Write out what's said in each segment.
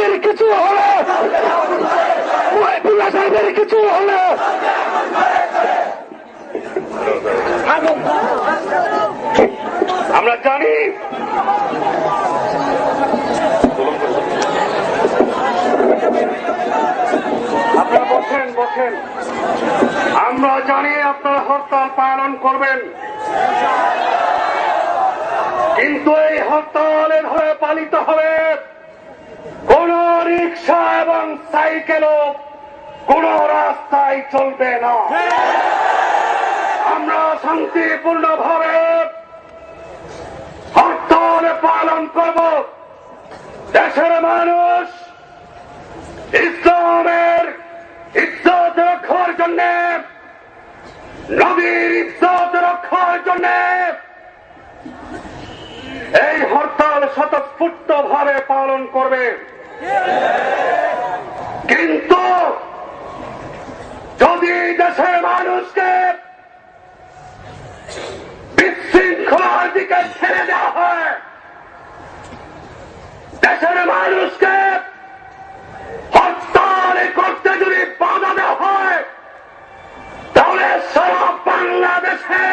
সাহেবের কিছু হলে, মহিবুল্লাহ সাহেবের কিছু হলে আমরা জানি আপনারা বসেন, আমরা জানি আপনারা হরতাল পালন করবেন, কিন্তু এই হরতালের হয়ে পালিত হবে কোন রিক্সা এবং সাইকেলও কোন রাস্তায় চলবে না। আমরা শান্তিপূর্ণভাবে হরতাল পালন করব। দেশের মানুষ ইসলামের ইজ্জত রক্ষার জন্য, নবীর ইজ্জত রক্ষার জন্য এই হরতাল স্বতঃস্ফূর্ত ভাবে পালন করবে। কিন্তু যদি দেশের মানুষকে বিশৃঙ্খলার দিকে ছেড়ে দেওয়া হয়, দেশের মানুষকে হরতাল করতে যদি বাধা দেওয়া হয়, তাহলে সারা বাংলাদেশে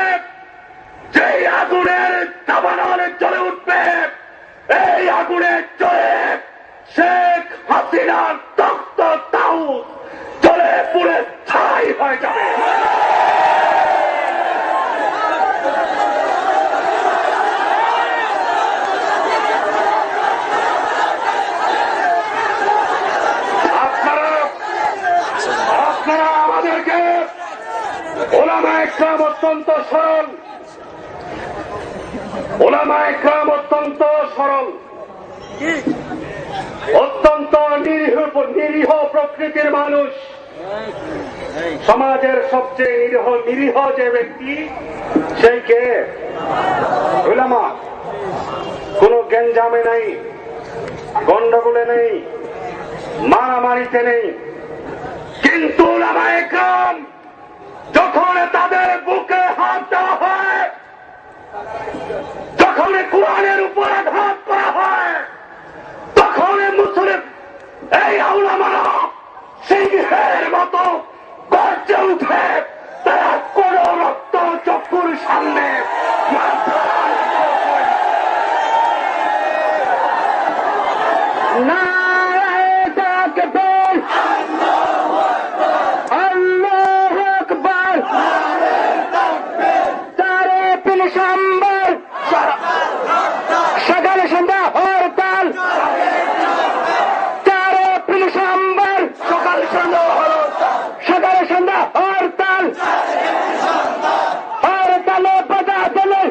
যে আগুনের দাবানলে জ্বলে উঠবে, এই আগুনের জ্বলে শেখ হাসিনার তখ্ত তাউত জ্বলে পুড়ে ছাই হয়ে যাবে। আপনারা আমাদেরকে ওলামায়ে কেরাম অত্যন্ত সরল, ওলামায়ে কেরাম অত্যন্ত সরল, অত্যন্ত নিরীহ প্রকৃতির মানুষ। সমাজের সবচেয়ে নিরীহ যে ব্যক্তি, সেই কে? উলামা। কোন গেঞ্জামে নেই, গন্ডগোলে নেই, মারামারিতে নেই। কিন্তু উলামায়ে কেরাম যখন তাদের বুকে হাত দেওয়া হয়, যখন কোরআনের উপর আঘাত করা হয়, তখন মুসলিম এই উলামারা সিংহের মতো গর্জে উঠে। তারা কোন রক্ত চক্ষুর সামনে না সকালে সন্ধ্যা হরতাল, সকালে সন্ধ্যা হরতাল, হরতালে বাধা দিলে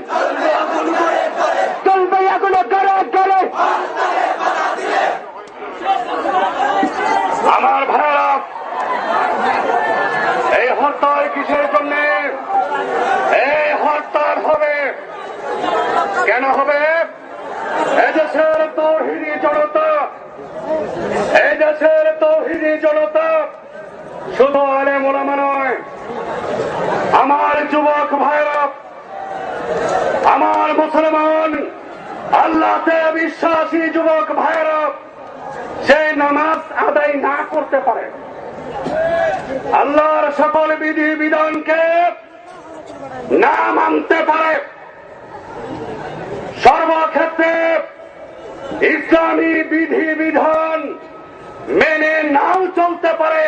চলবে এগুলো করে করে। আমার ভাইরা, এই হরতাল কিসের জন্য? এই হরতাল হবে কেন হবে? এদেশের তাওহীদি জনতা, এদেশের তাওহীদি জনতা শুধু আলেম ওলামা নয়, আমার যুবক ভাইরা, আমার মুসলমান আল্লাহতে বিশ্বাসী যুবক ভাইরা, সে নামাজ আদায় না করতে পারে, আল্লাহর সকল বিধি বিধানকে না মানতে পারে, সর্বক্ষেত্রে ইসলামী বিধি বিধান মেনে নাও চলতে পারে,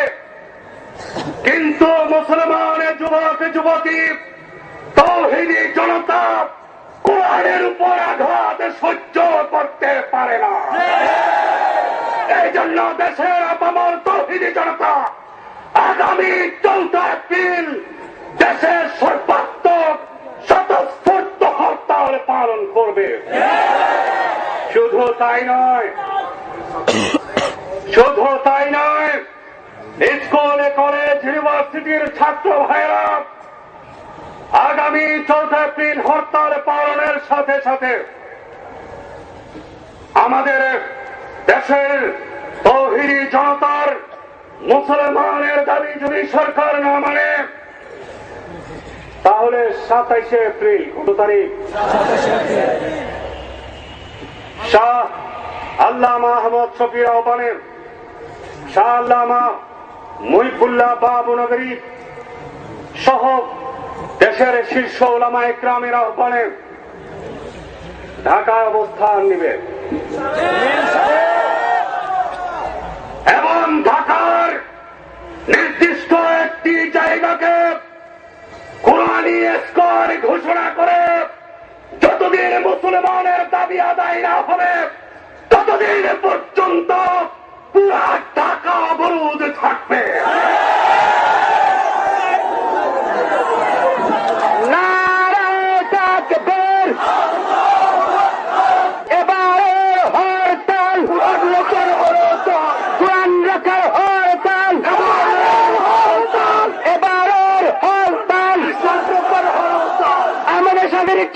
কিন্তু মুসলমানের যুবক যুবতী তাওহীদি জনতা কোরআনের উপর আঘাত সহ্য করতে পারে না। এই জন্য দেশের আপামর তাওহীদি জনতা আগামী 4 এপ্রিল দেশের সর্বাত্মক স্বতঃস্ফূর্ত হরতাল পালন করবে। শুধু তাই নয়, স্কুল কলেজ ইউনিভার্সিটির ছাত্র ভাইরা আগামী 4 এপ্রিল হরতাল পালনের সাথে সাথে আমাদের দেশের তাওহীদি জনতার মুসলমানের দাবি যদি সরকার না মানে, তাহলে 27 এপ্রিল কত তারিখ? আল্লামা আহমদ শফির আহ্বানে, শাহ আল্লামা মুহিবুল্লাহ বাবুনগরী সহ দেশের শীর্ষ উলামা ইকরামের আহ্বানে ঢাকায় অবস্থান নিবে এবং ঢাকার নির্দিষ্ট একটি জায়গাকে কোরআনী স্কোয়ার ঘোষণা করে যতদিন মুসলমানের দাবি আদায় না হবে ততদিন পর্যন্ত পুরা ঢাকা অবরোধ থাকবে।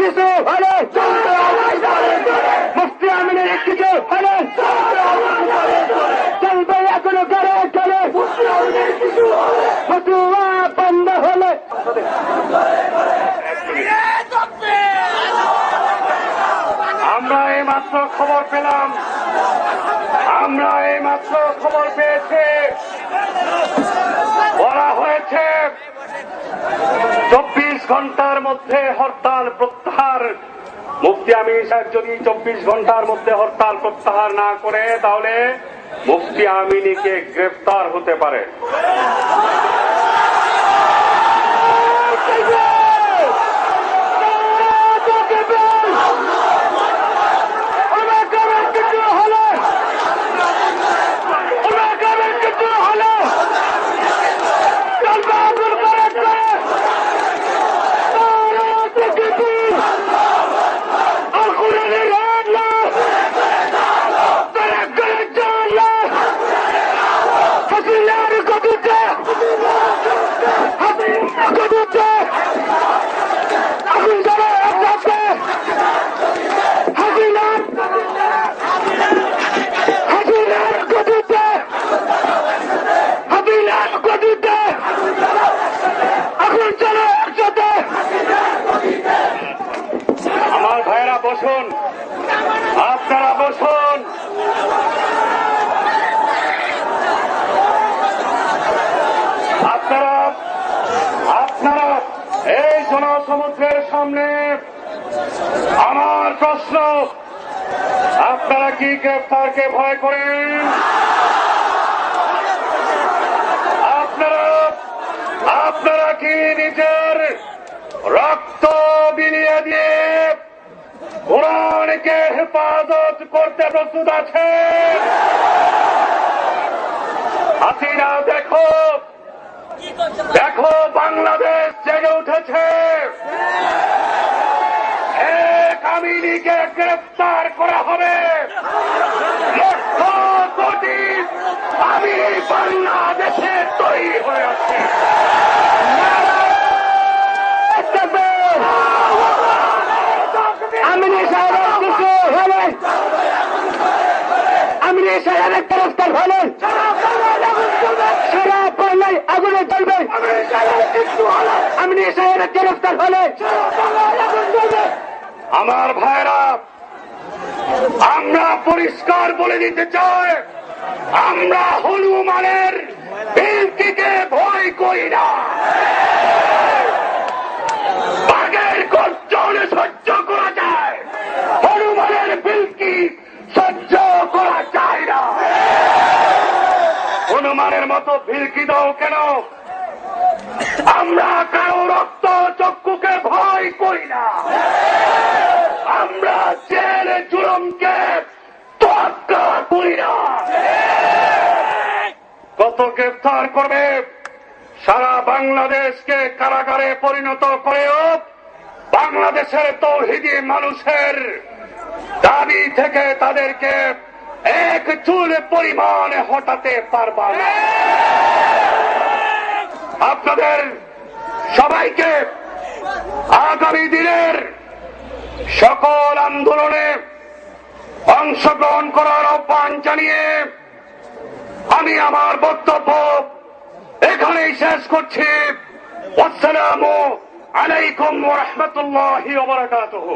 কিছু হলে মুফতি আমিনের কিছু হলে চলবে এখনো করে চলে ফতুয়া বন্ধ হলে আমরা এই মাত্র খবর পেয়েছি বলা হয়েছে 24 ঘন্টার মধ্যে হরতাল প্রত্যাহার। মুফতি আমিন সাহেব যদি 24 ঘন্টার মধ্যে হরতাল প্রত্যাহার না করে তাহলে মুফতি আমিনীকে গ্রেফতার হতে পারে। আমার ভাইয়েরা বসুন, আপনারা বসুন। আপনারা এই জনসমুদ্রের সামনে আমার প্রশ্ন, আপনারা কি গ্রেফতারকে ভয় করেন? আপনারা কি নিজের রক্ত বিলিয়ে দিয়ে কোরআনকে হেফাজত করতে প্রস্তুত আছেন? হাসিনা দেখো বাংলাদেশ জেগে উঠেছে। এক আমিনীকে গ্রেফতার করা হবে। লক্ষ কোটি আমি বাংলাদেশে তৈরি হয়ে আছে। আমিনী সাহেবের কিছু হলে আমিনী সাহেবের গ্রেফতার হলে সারা বাংলায় আগুনে জ্বলবে। আমিনী সাহেবের গ্রেফতার হলে আমার ভাইরা, আমরা পরিষ্কার বলে দিতে চাই, আমরা হনুমানের বিলকিকে ভয় করি না। বাঘের গর্জন সহ্য করা যায়, হনুমানের বিলকি সহ্য করা যায় না। হনুমানের মতো বিলকি দাও কেন? আমরা কারো রক্ত চক্ষুকে ভয় করি না। আমরা জেল জুলুমকে তোয়াক্কা করি না। কত গ্রেফতার করবে? সারা বাংলাদেশকে কারাগারে পরিণত করেও বাংলাদেশের তৌহিদি মানুষের দাবি থেকে তাদেরকে এক চুল পরিমাণ হটাতে পারবা না। আপনাদের সবাইকে আগামী দিনের সকল আন্দোলনে অংশগ্রহণ করার আহ্বান জানিয়ে আমি আমার বক্তব্য এখানেই শেষ করছি। আসসালামু আলাইকুম ওয়া রাহমাতুল্লাহি ওয়া বারাকাতুহু।